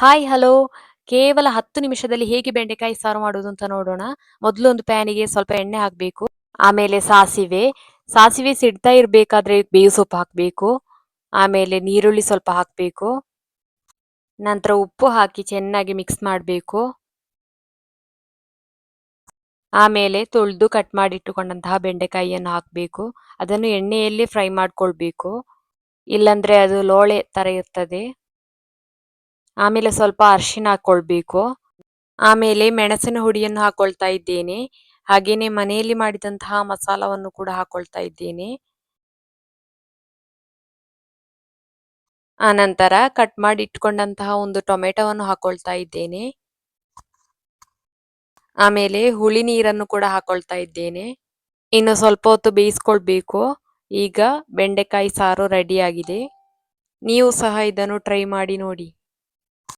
Hi hello. ಕೇವಲ 10 ನಿಮಿಷದಲ್ಲಿ ಹೇಗೆ ಬೆಂಡೆಕಾಯಿ ಸಾರು ಮಾಡುವುದು ಅಂತ ನೋಡೋಣ. ಮೊದಲು ಒಂದು ಪ್ಯಾನಿಗೆ ಸ್ವಲ್ಪ ಎಣ್ಣೆ ಹಾಕಬೇಕು. ಆಮೇಲೆ ಸಾಸಿವೆ ಸಿಡ್ತಾ ಇರಬೇಕಾದ್ರೆ ಬೇವು ಸೊಪ್ಪು ಹಾಕಬೇಕು. ಆಮೇಲೆ ನೀರುಳ್ಳಿ ಸ್ವಲ್ಪ ಹಾಕಬೇಕು. ನಂತರ ಉಪ್ಪು ಹಾಕಿ ಚೆನ್ನಾಗಿ ಮಿಕ್ಸ್ ಮಾಡಬೇಕು. ಆಮೇಲೆ ತೊಳೆದು ಕಟ್ ಮಾಡಿ ಇಟ್ಟುಕೊಂಡಂತಹ ಬೆಂಡೆಕಾಯಿಯನ್ನು ಹಾಕಬೇಕು. ಅದನ್ನು ಎಣ್ಣೆಯಲ್ಲಿ ಫ್ರೈ ಮಾಡ್ಕೊಳ್ಬೇಕು. ಇಲ್ಲಂದ್ರೆ ಅದು ಲೋಳೆ ತರ ಇರ್ತದೆ. ಆಮೇಲೆ ಸ್ವಲ್ಪ ಅರಿಶಿನ ಹಾಕೊಳ್ಬೇಕು. ಆಮೇಲೆ ಮೆಣಸಿನ ಹುಡಿಯನ್ನು ಹಾಕೊಳ್ತಾ ಇದ್ದೇನೆ. ಹಾಗೇನೆ ಮನೆಯಲ್ಲಿ ಮಾಡಿದಂತಹ ಮಸಾಲವನ್ನು ಕೂಡ ಹಾಕೊಳ್ತಾ ಇದ್ದೇನೆ. ಆನಂತರ ಕಟ್ ಮಾಡಿ ಇಟ್ಕೊಂಡಂತಹ ಒಂದು ಟೊಮೆಟೊವನ್ನು ಹಾಕೊಳ್ತಾ ಇದ್ದೇನೆ. ಆಮೇಲೆ ಹುಳಿ ನೀರನ್ನು ಕೂಡ ಹಾಕೊಳ್ತಾ ಇದ್ದೇನೆ. ಇನ್ನು ಸ್ವಲ್ಪ ಹೊತ್ತು ಬೇಯಿಸ್ಕೊಳ್ಬೇಕು. ಈಗ ಬೆಂಡೆಕಾಯಿ ಸಾರು ರೆಡಿ ಆಗಿದೆ. ನೀವು ಸಹ ಇದನ್ನು ಟ್ರೈ ಮಾಡಿ ನೋಡಿ.